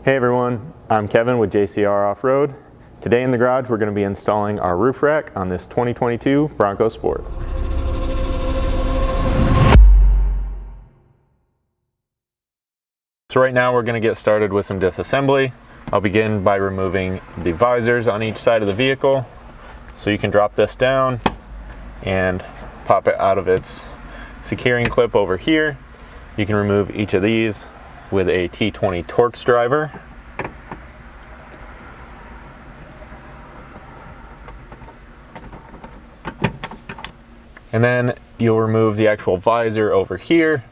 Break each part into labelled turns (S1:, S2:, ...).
S1: Hey everyone, I'm Kevin with JcrOffroad. Today in the garage we're going to be installing our roof rack on this 2022 Bronco Sport. So right now we're going to get started with some disassembly. I'll begin by removing the visors on each side of the vehicle. So you can drop this down and pop it out of its securing clip over here. You can remove each of these with a T20 Torx driver. And then you'll remove the actual visor over here.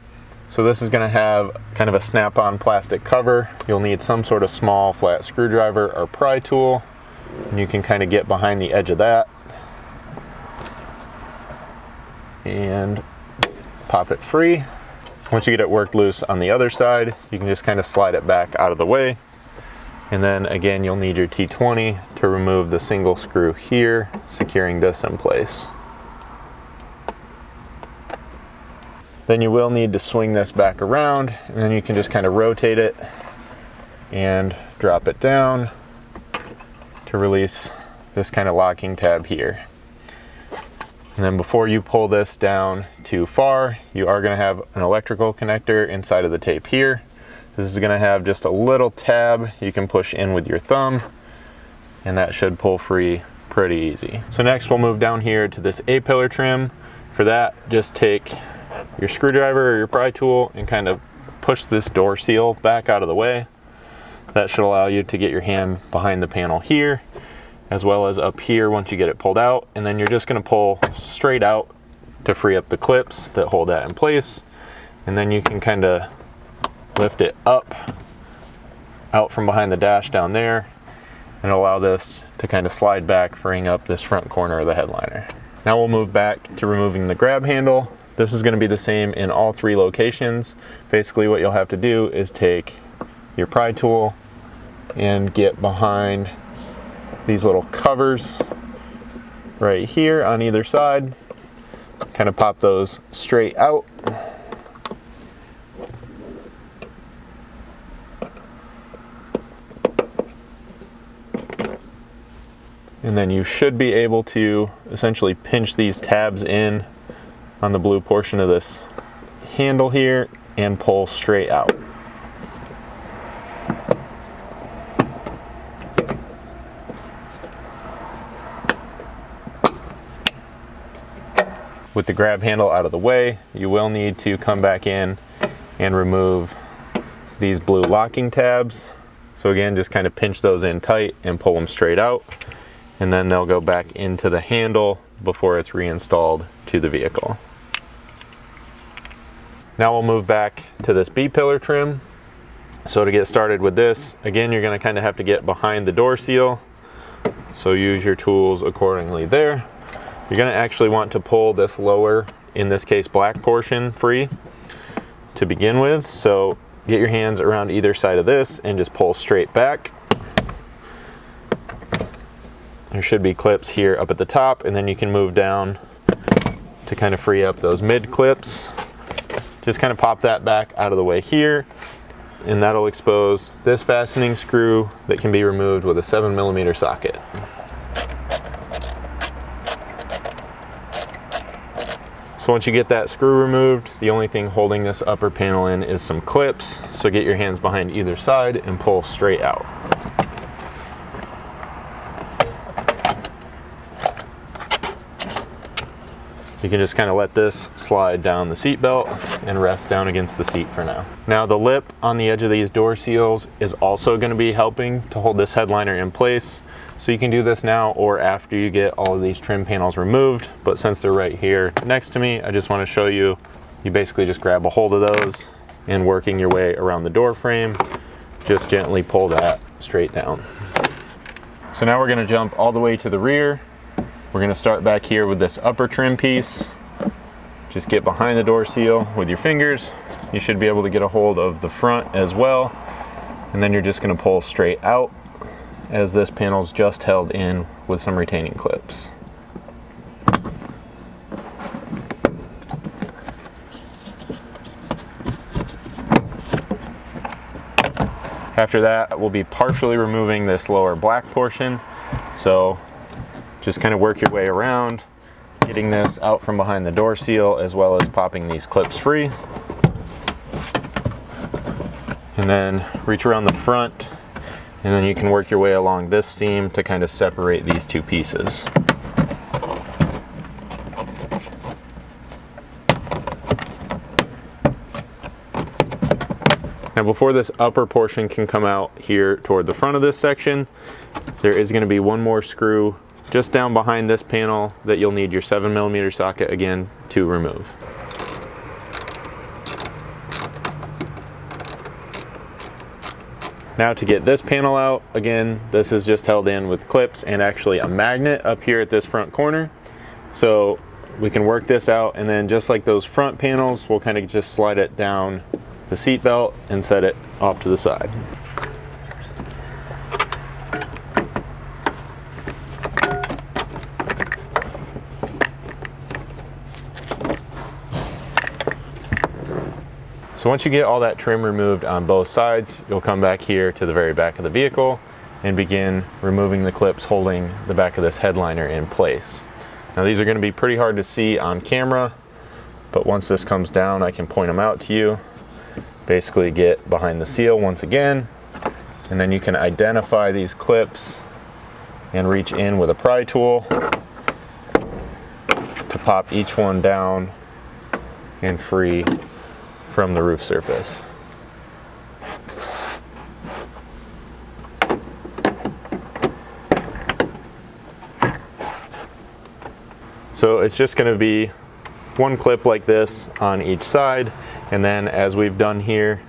S1: So this is going to have kind of a snap-on plastic cover. You'll need some sort of small flat screwdriver or pry tool, and you can kind of get behind the edge of that and pop it free. Once you get it worked loose on the other side, you can just kind of slide it back out of the way. And then again, you'll need your T20 to remove the single screw here, securing this in place. Then you will need to swing this back around, and then you can just kind of rotate it and drop it down to release this kind of locking tab here. And then before you pull this down too far, you are going to have an electrical connector inside of the tape here. This is going to have just a little tab you can push in with your thumb, and that should pull free pretty easy. So next we'll move down here to this A-pillar trim. For that, just take your screwdriver or your pry tool and kind of push this door seal back out of the way. That should allow you to get your hand behind the panel here, as well as up here once you get it pulled out. And then you're just going to pull straight out to free up the clips that hold that in place. And then you can kind of lift it up out from behind the dash down there and allow this to kind of slide back, freeing up this front corner of the headliner. Now we'll move back to removing the grab handle. This is going to be the same in all three locations. Basically what you'll have to do is take your pry tool and get behind these little covers right here on either side. Kind of pop those straight out. And then you should be able to essentially pinch these tabs in on the blue portion of this handle here and pull straight out. With the grab handle out of the way, you will need to come back in and remove these blue locking tabs. So again, just kind of pinch those in tight and pull them straight out, and then they'll go back into the handle before it's reinstalled to the vehicle. Now we'll move back to this B-pillar trim. So to get started with this, again, you're going to kind of have to get behind the door seal. So use your tools accordingly there. You're going to actually want to pull this lower, in this case black portion, free to begin with. So get your hands around either side of this and just pull straight back. There should be clips here up at the top, and then you can move down to kind of free up those mid clips. Just kind of pop that back out of the way here, and that'll expose this fastening screw that can be removed with a 7mm socket. So once you get that screw removed, the only thing holding this upper panel in is some clips. So get your hands behind either side and pull straight out. You can just kind of let this slide down the seat belt and rest down against the seat for now. Now the lip on the edge of these door seals is also going to be helping to hold this headliner in place. So you can do this now or after you get all of these trim panels removed, but since they're right here next to me, I just want to show you, you basically just grab a hold of those and working your way around the door frame, just gently pull that straight down. So now we're going to jump all the way to the rear. We're going to start back here with this upper trim piece. Just get behind the door seal with your fingers. You should be able to get a hold of the front as well. And then you're just going to pull straight out, as this panel's just held in with some retaining clips. After that, we'll be partially removing this lower black portion. So just kind of work your way around, getting this out from behind the door seal, as well as popping these clips free. And then reach around the front, and then you can work your way along this seam to kind of separate these two pieces. Now before this upper portion can come out here toward the front of this section, there is going to be one more screw just down behind this panel that you'll need your 7mm socket again to remove. Now to get this panel out, again, this is just held in with clips and actually a magnet up here at this front corner. So we can work this out, and then just like those front panels, we'll kind of just slide it down the seat belt and set it off to the side. So once you get all that trim removed on both sides, you'll come back here to the very back of the vehicle and begin removing the clips holding the back of this headliner in place. Now these are going to be pretty hard to see on camera, but once this comes down, I can point them out to you. Basically get behind the seal once again, and then you can identify these clips and reach in with a pry tool to pop each one down and free from the roof surface. So it's just going to be one clip like this on each side, and then as we've done here,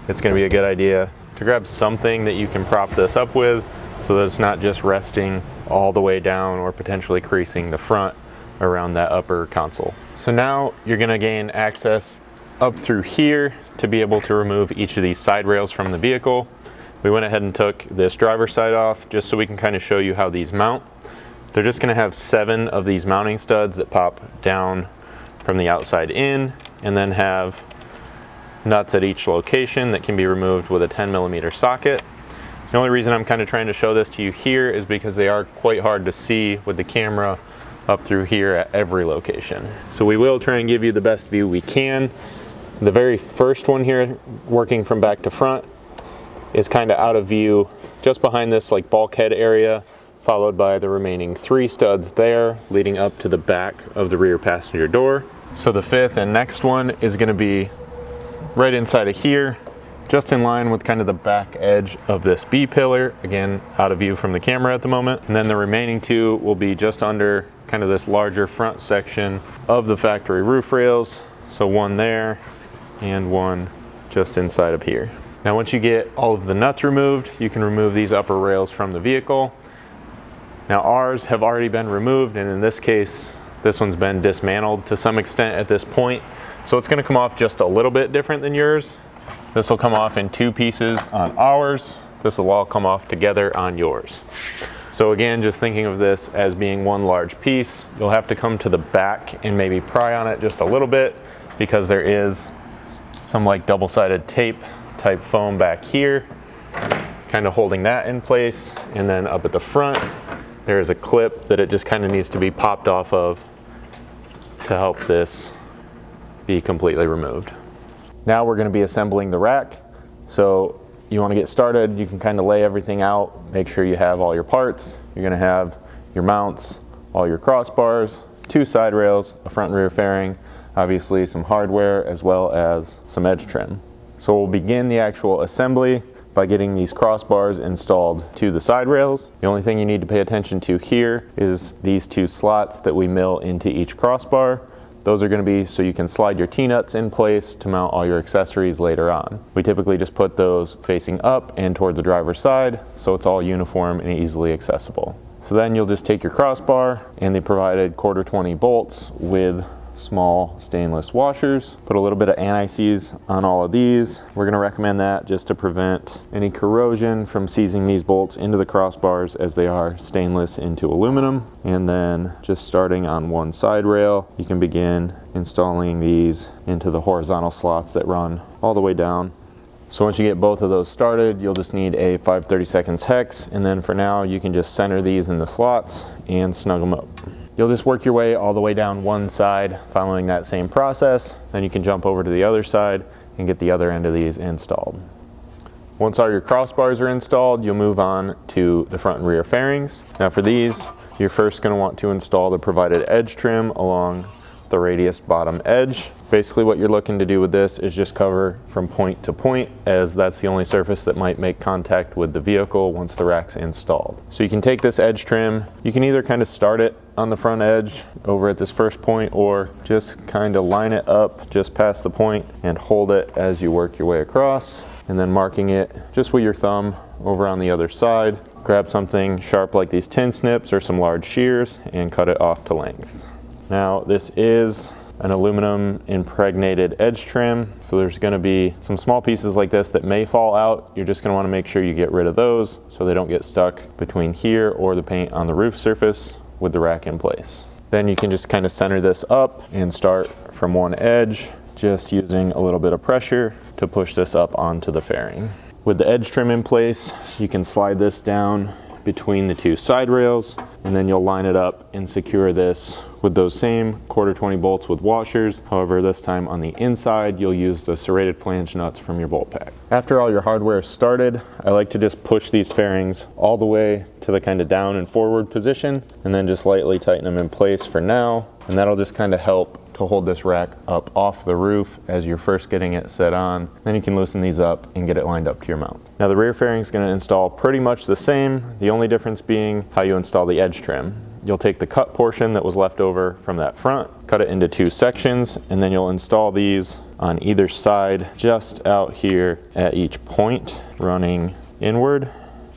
S1: it's going to be a good idea to grab something that you can prop this up with so that it's not just resting all the way down or potentially creasing the front around that upper console. So now you're going to gain access up through here to be able to remove each of these side rails from the vehicle. We went ahead and took this driver's side off just so we can kind of show you how these mount. They're just going to have 7 of these mounting studs that pop down from the outside in, and then have nuts at each location that can be removed with a 10mm socket. The only reason I'm kind of trying to show this to you here is because they are quite hard to see with the camera up through here at every location. So we will try and give you the best view we can. The very first one here, working from back to front, is kind of out of view just behind this like bulkhead area, followed by the remaining 3 studs there leading up to the back of the rear passenger door. So the 5th and next one is going to be right inside of here, just in line with kind of the back edge of this B pillar, again out of view from the camera at the moment. And then the remaining 2 will be just under kind of this larger front section of the factory roof rails. So one there and one just inside of here. Now once you get all of the nuts removed, you can remove these upper rails from the vehicle. Now ours have already been removed, and in this case this one's been dismantled to some extent at this point, so it's going to come off just a little bit different than yours. This will come off in 2 pieces on ours. This will all come off together on yours. So again, just thinking of this as being one large piece, you'll have to come to the back and maybe pry on it just a little bit, because there is some like double-sided tape type foam back here, kind of holding that in place. And then up at the front, there is a clip that it just kind of needs to be popped off of to help this be completely removed. Now we're going to be assembling the rack. So you want to get started, you can kind of lay everything out, make sure you have all your parts. You're going to have your mounts, all your crossbars, 2 side rails, a front and rear fairing, obviously some hardware, as well as some edge trim. So we'll begin the actual assembly by getting these crossbars installed to the side rails. The only thing you need to pay attention to here is these 2 slots that we mill into each crossbar. Those are going to be so you can slide your T-nuts in place to mount all your accessories later on. We typically just put those facing up and toward the driver's side, so it's all uniform and easily accessible. So then you'll just take your crossbar and the provided 1/4-20 bolts with small stainless washers. Put a little bit of anti-seize on all of these. We're going to recommend that just to prevent any corrosion from seizing these bolts into the crossbars, as they are stainless into aluminum. And then just starting on one side rail, you can begin installing these into the horizontal slots that run all the way down So once you get both of those started, you'll just need a 5/32 hex, and then for now you can just center these in the slots and snug them up. You'll just work your way all the way down one side following that same process. Then you can jump over to the other side and get the other end of these installed. Once all your crossbars are installed, you'll move on to the front and rear fairings. Now for these, you're first going to want to install the provided edge trim along the radius bottom edge. Basically what you're looking to do with this is just cover from point to point, as that's the only surface that might make contact with the vehicle once the rack's installed. So you can take this edge trim, you can either kind of start it on the front edge over at this first point, or just kind of line it up just past the point and hold it as you work your way across, and then marking it just with your thumb over on the other side. Grab something sharp like these tin snips or some large shears and cut it off to length. Now this is an aluminum impregnated edge trim, so there's going to be some small pieces like this that may fall out. You're just going to want to make sure you get rid of those so they don't get stuck between here or the paint on the roof surface with the rack in place. Then you can just kind of center this up and start from one edge, just using a little bit of pressure to push this up onto the fairing. With the edge trim in place, you can slide this down between the two side rails, and then you'll line it up and secure this with those same 1/4-20 bolts with washers. However, this time on the inside, you'll use the serrated flange nuts from your bolt pack. After all your hardware is started, I like to just push these fairings all the way to the kind of down and forward position, and then just lightly tighten them in place for now. And that'll just kind of help to hold this rack up off the roof as you're first getting it set on. Then you can loosen these up and get it lined up to your mount. Now the rear fairing is going to install pretty much the same, the only difference being how you install the edge trim. You'll take the cut portion that was left over from that front, cut it into two sections, and then you'll install these on either side just out here at each point, running inward.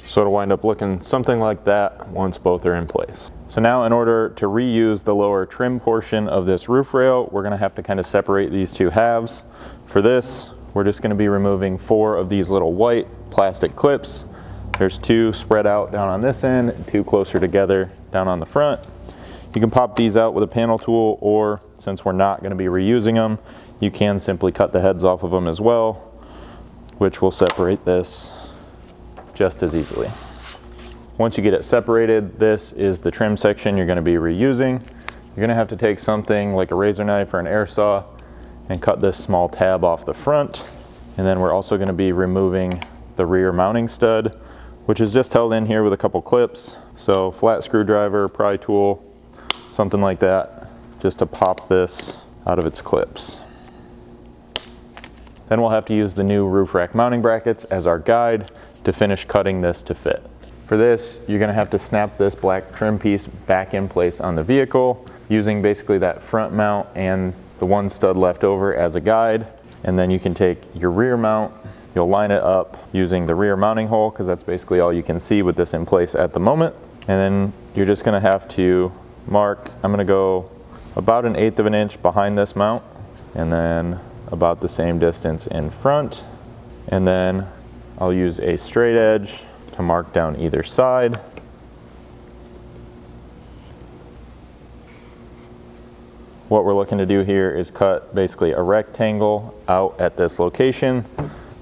S1: So it'll wind up looking something like that once both are in place. So now in order to reuse the lower trim portion of this roof rail, we're going to have to kind of separate these two halves. For this, we're just going to be removing 4 of these little white plastic clips. There's 2 spread out down on this end, 2 closer together down on the front. You can pop these out with a panel tool, or since we're not going to be reusing them, you can simply cut the heads off of them as well, which will separate this just as easily. Once you get it separated, this is the trim section you're going to be reusing. You're going to have to take something like a razor knife or an air saw and cut this small tab off the front. And then we're also going to be removing the rear mounting stud, which is just held in here with a couple clips. So flat screwdriver, pry tool, something like that, just to pop this out of its clips. Then we'll have to use the new roof rack mounting brackets as our guide to finish cutting this to fit. For this, you're going to have to snap this black trim piece back in place on the vehicle using basically that front mount and the one stud left over as a guide. And then you can take your rear mount, you'll line it up using the rear mounting hole, because that's basically all you can see with this in place at the moment. And then you're just going to have to mark, I'm going to go about 1/8 of an inch behind this mount, and then about the same distance in front. And then I'll use a straight edge to mark down either side. What we're looking to do here is cut basically a rectangle out at this location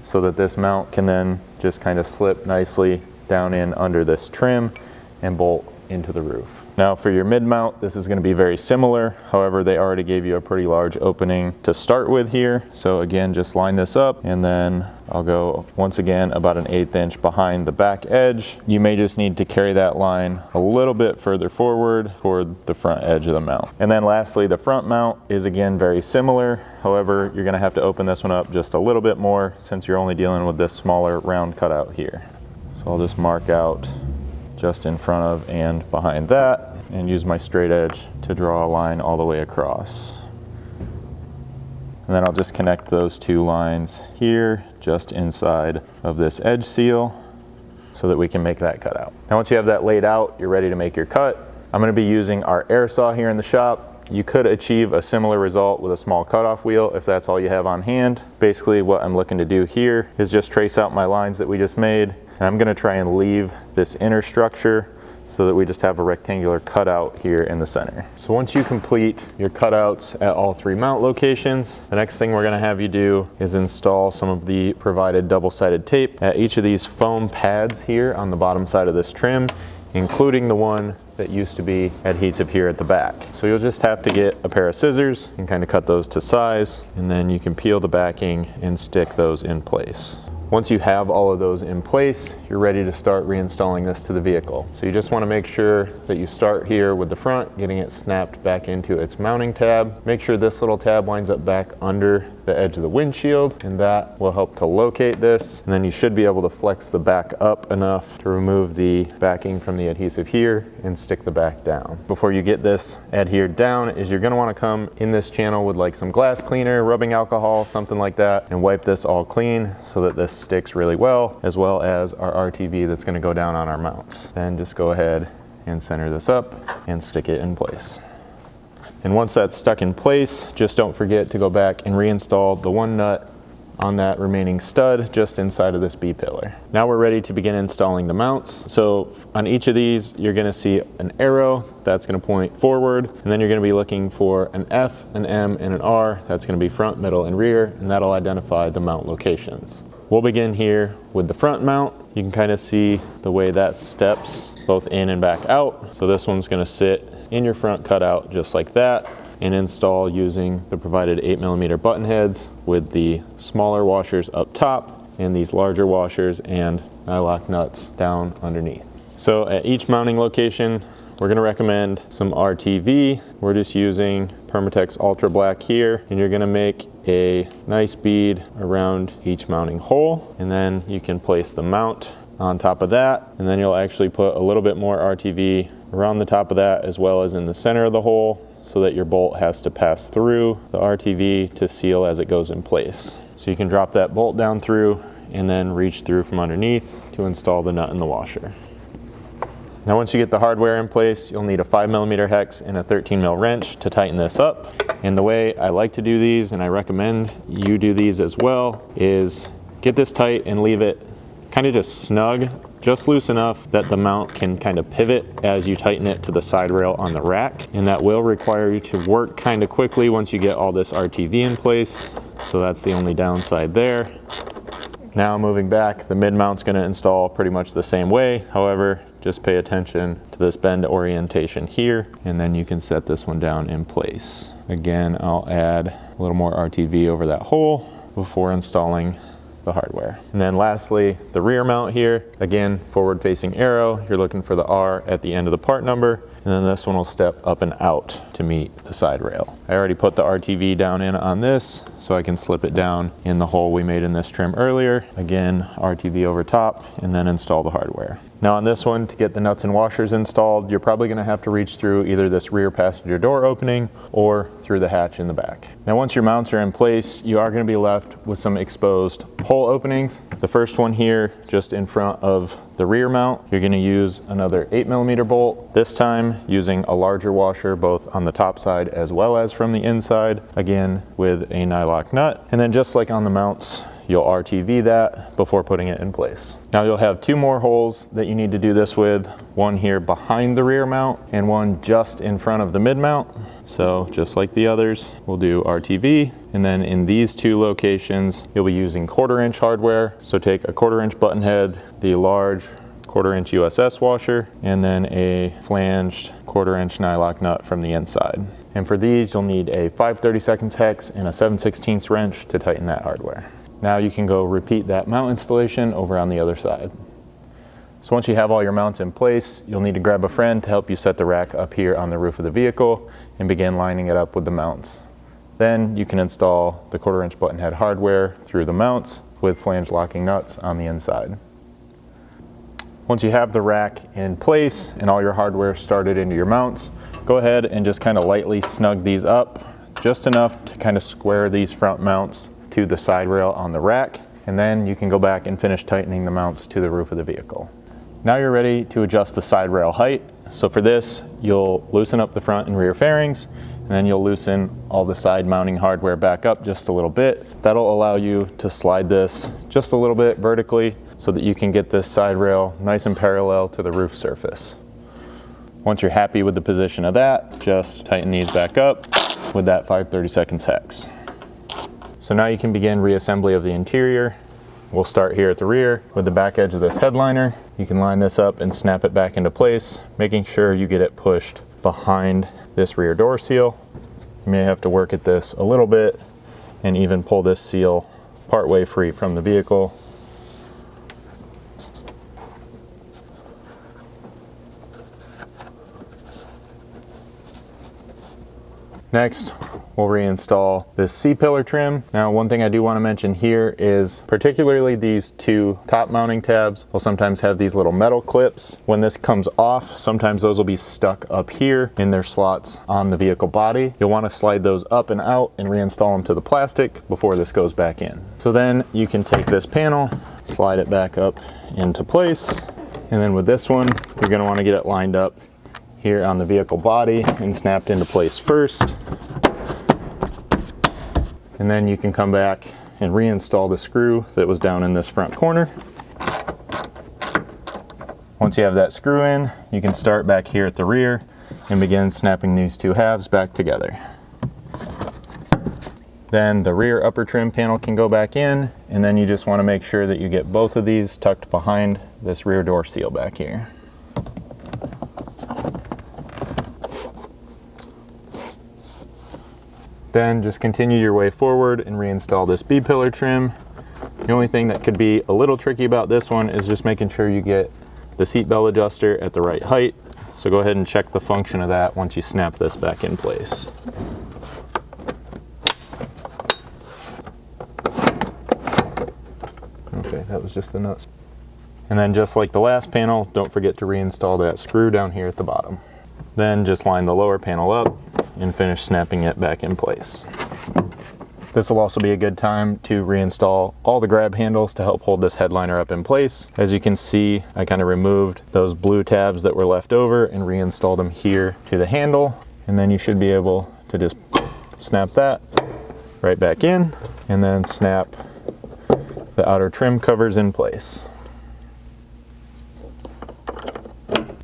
S1: so that this mount can then just kind of slip nicely down in under this trim and bolt into the roof. Now for your mid mount, this is going to be very similar. However, they already gave you a pretty large opening to start with here. So again, just line this up, and then I'll go once again about 1/8 inch behind the back edge. You may just need to carry that line a little bit further forward toward the front edge of the mount. And then lastly, the front mount is again very similar. However, you're going to have to open this one up just a little bit more since you're only dealing with this smaller round cutout here. So I'll just mark out just in front of and behind that, and use my straight edge to draw a line all the way across. And then I'll just connect those 2 lines here just inside of this edge seal so that we can make that cutout. Now once you have that laid out, you're ready to make your cut. I'm going to be using our air saw here in the shop. You could achieve a similar result with a small cutoff wheel if that's all you have on hand. Basically what I'm looking to do here is just trace out my lines that we just made. And I'm going to try and leave this inner structure so that we just have a rectangular cutout here in the center. So once you complete your cutouts at all 3 mount locations, the next thing we're gonna have you do is install some of the provided double-sided tape at each of these foam pads here on the bottom side of this trim, including the one that used to be adhesive here at the back. So you'll just have to get a pair of scissors and kind of cut those to size, and then you can peel the backing and stick those in place. Once you have all of those in place, you're ready to start reinstalling this to the vehicle. So you just want to make sure that you start here with the front, getting it snapped back into its mounting tab. Make sure this little tab lines up back under the edge of the windshield, and that will help to locate this. And then you should be able to flex the back up enough to remove the backing from the adhesive here and stick the back down. Before you get this adhered down, is you're going to want to come in this channel with like some glass cleaner, rubbing alcohol, something like that, and wipe this all clean so that this sticks really well, as well as our RTV that's going to go down on our mounts. Then just go ahead and center this up and stick it in place. And once that's stuck in place, just don't forget to go back and reinstall the one nut on that remaining stud just inside of this B-pillar. Now we're ready to begin installing the mounts. So on each of these, you're gonna see an arrow that's gonna point forward, and then you're gonna be looking for an F, an M, and an R. That's gonna be front, middle, and rear, and that'll identify the mount locations. We'll begin here with the front mount. You can kind of see the way that steps both in and back out. So this one's gonna sit in your front cutout just like that, and install using the provided 8mm button heads with the smaller washers up top and these larger washers and nylock nuts down underneath. So at each mounting location, we're gonna recommend some RTV. We're just using Permatex Ultra Black here, and you're gonna make a nice bead around each mounting hole, and then you can place the mount on top of that, and then you'll actually put a little bit more RTV around the top of that as well as in the center of the hole, so that your bolt has to pass through the RTV to seal as it goes in place. So you can drop that bolt down through and then reach through from underneath to install the nut in the washer. Now once you get the hardware in place, you'll need a 5mm hex and a 13mm wrench to tighten this up. And the way I like to do these, and I recommend you do these as well, is get this tight and leave it kind of just snug, just loose enough that the mount can kind of pivot as you tighten it to the side rail on the rack. And that will require you to work kind of quickly once you get all this RTV in place. So that's the only downside there. Now moving back, the mid mount's going to install pretty much the same way. However, just pay attention to this bend orientation here, and then you can set this one down in place. Again, I'll add a little more RTV over that hole before installing the hardware. And then lastly, the rear mount here, again, forward facing arrow, you're looking for the R at the end of the part number, and then this one will step up and out to meet the side rail. I already put the RTV down in on this, so I can slip it down in the hole we made in this trim earlier. Again, RTV over top, and then install the hardware. Now on this one, to get the nuts and washers installed, you're probably gonna have to reach through either this rear passenger door opening or through the hatch in the back. Now once your mounts are in place, you are gonna be left with some exposed hole openings. The first one here, just in front of the rear mount, you're gonna use another 8mm bolt, this time using a larger washer both on the top side as well as from the inside, again with a nylock nut. And then just like on the mounts, you'll RTV that before putting it in place. Now you'll have 2 more holes that you need to do this with, one here behind the rear mount and one just in front of the mid mount. So just like the others, we'll do RTV, and then in these 2 locations, you'll be using 1/4" hardware. So take a 1/4" button head, the large 1/4" USS washer, and then a flanged 1/4" nylock nut from the inside. And for these, you'll need a 5/32 hex and a 7/16 wrench to tighten that hardware. Now you can go repeat that mount installation over on the other side. So once you have all your mounts in place, you'll need to grab a friend to help you set the rack up here on the roof of the vehicle and begin lining it up with the mounts. Then you can install the 1/4" button head hardware through the mounts with flange locking nuts on the inside. Once you have the rack in place and all your hardware started into your mounts, go ahead and just kind of lightly snug these up, just enough to kind of square these front mounts to the side rail on the rack, and then you can go back and finish tightening the mounts to the roof of the vehicle. Now you're ready to adjust the side rail height. So for this, you'll loosen up the front and rear fairings, and then you'll loosen all the side mounting hardware back up just a little bit. That'll allow you to slide this just a little bit vertically so that you can get this side rail nice and parallel to the roof surface. Once you're happy with the position of that, just tighten these back up with that 5/32 hex. So now you can begin reassembly of the interior. We'll start here at the rear with the back edge of this headliner. You can line this up and snap it back into place, making sure you get it pushed behind this rear door seal. You may have to work at this a little bit and even pull this seal partway free from the vehicle. Next, we'll reinstall this C-pillar trim. Now, one thing I do want to mention here is particularly these two top mounting tabs will sometimes have these little metal clips. When this comes off, sometimes those will be stuck up here in their slots on the vehicle body. You'll want to slide those up and out and reinstall them to the plastic before this goes back in. So then you can take this panel, slide it back up into place, and then with this one, you're going to want to get it lined up here on the vehicle body and snapped into place first. And then you can come back and reinstall the screw that was down in this front corner. Once you have that screw in, you can start back here at the rear and begin snapping these two halves back together. Then the rear upper trim panel can go back in, and then you just want to make sure that you get both of these tucked behind this rear door seal back here. Then just continue your way forward and reinstall this B-pillar trim. The only thing that could be a little tricky about this one is just making sure you get the seat belt adjuster at the right height. So go ahead and check the function of that once you snap this back in place. Okay, that was just the nuts. And then just like the last panel, don't forget to reinstall that screw down here at the bottom. Then just line the lower panel up and finish snapping it back in place. This will also be a good time to reinstall all the grab handles to help hold this headliner up in place. As you can see, I kind of removed those blue tabs that were left over and reinstalled them here to the handle. And then you should be able to just snap that right back in and then snap the outer trim covers in place.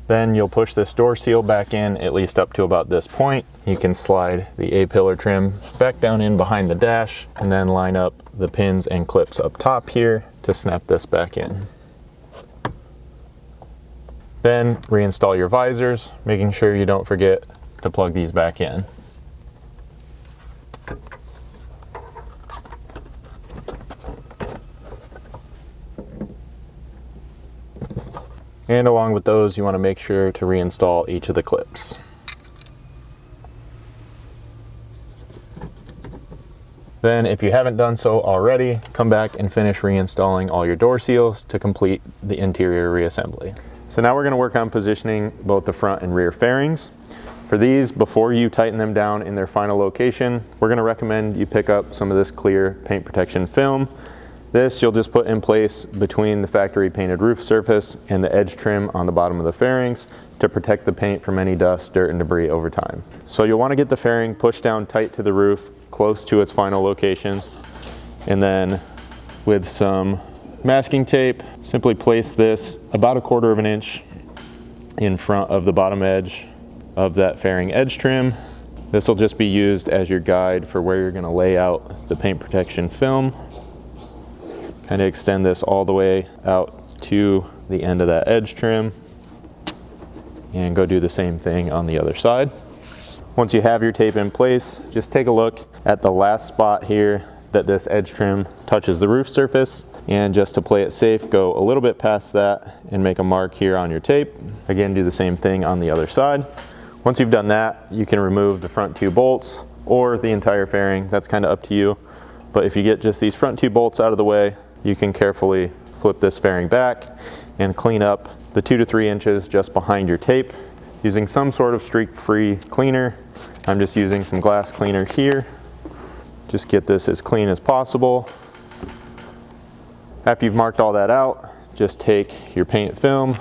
S1: Then you'll push this door seal back in at least up to about this point. You can slide the A-pillar trim back down in behind the dash and then line up the pins and clips up top here to snap this back in. Then reinstall your visors, making sure you don't forget to plug these back in. And along with those, you want to make sure to reinstall each of the clips. Then, if you haven't done so already, come back and finish reinstalling all your door seals to complete the interior reassembly. So now we're going to work on positioning both the front and rear fairings. For these, before you tighten them down in their final location, we're going to recommend you pick up some of this clear paint protection film. This you'll just put in place between the factory painted roof surface and the edge trim on the bottom of the fairings to protect the paint from any dust, dirt, and debris over time. So you'll want to get the fairing pushed down tight to the roof, close to its final location, and then with some masking tape, simply place this about 1/4 of an inch in front of the bottom edge of that fairing edge trim. This will just be used as your guide for where you're going to lay out the paint protection film. Kind of extend this all the way out to the end of that edge trim and go do the same thing on the other side. Once you have your tape in place, just take a look at the last spot here that this edge trim touches the roof surface, and just to play it safe, go a little bit past that and make a mark here on your tape. Again, do the same thing on the other side. Once you've done that, you can remove the front 2 bolts or the entire fairing. That's kind of up to you. But if you get just these front 2 bolts out of the way, you can carefully flip this fairing back and clean up the 2 to 3 inches just behind your tape using some sort of streak-free cleaner. I'm just using some glass cleaner here. Just get this as clean as possible. After you've marked all that out, just take your paint film.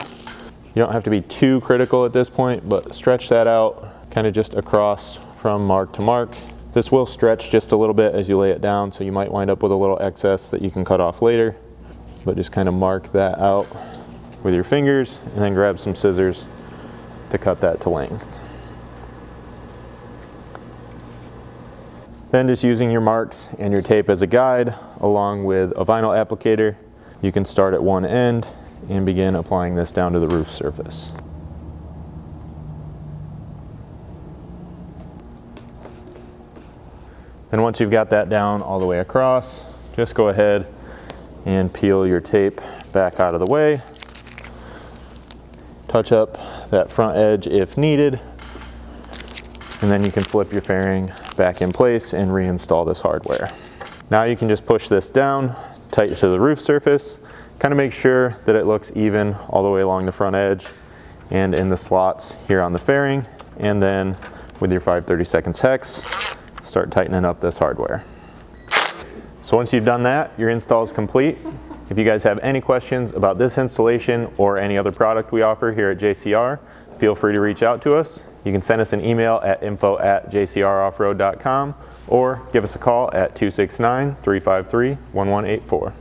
S1: You don't have to be too critical at this point, but stretch that out kind of just across from mark to mark. This will stretch just a little bit as you lay it down, so you might wind up with a little excess that you can cut off later. But just kind of mark that out with your fingers and then grab some scissors to cut that to length. Then just using your marks and your tape as a guide, along with a vinyl applicator, you can start at one end and begin applying this down to the roof surface. And once you've got that down all the way across, just go ahead and peel your tape back out of the way. Touch up that front edge if needed, and then you can flip your fairing back in place and reinstall this hardware. Now you can just push this down tight to the roof surface, kind of make sure that it looks even all the way along the front edge and in the slots here on the fairing, and then with your 5/32 hex, start tightening up this hardware. So once you've done that, your install is complete. If you guys have any questions about this installation or any other product we offer here at JCR, feel free to reach out to us. You can send us an email at info@jcroffroad.com or give us a call at 269-353-1184.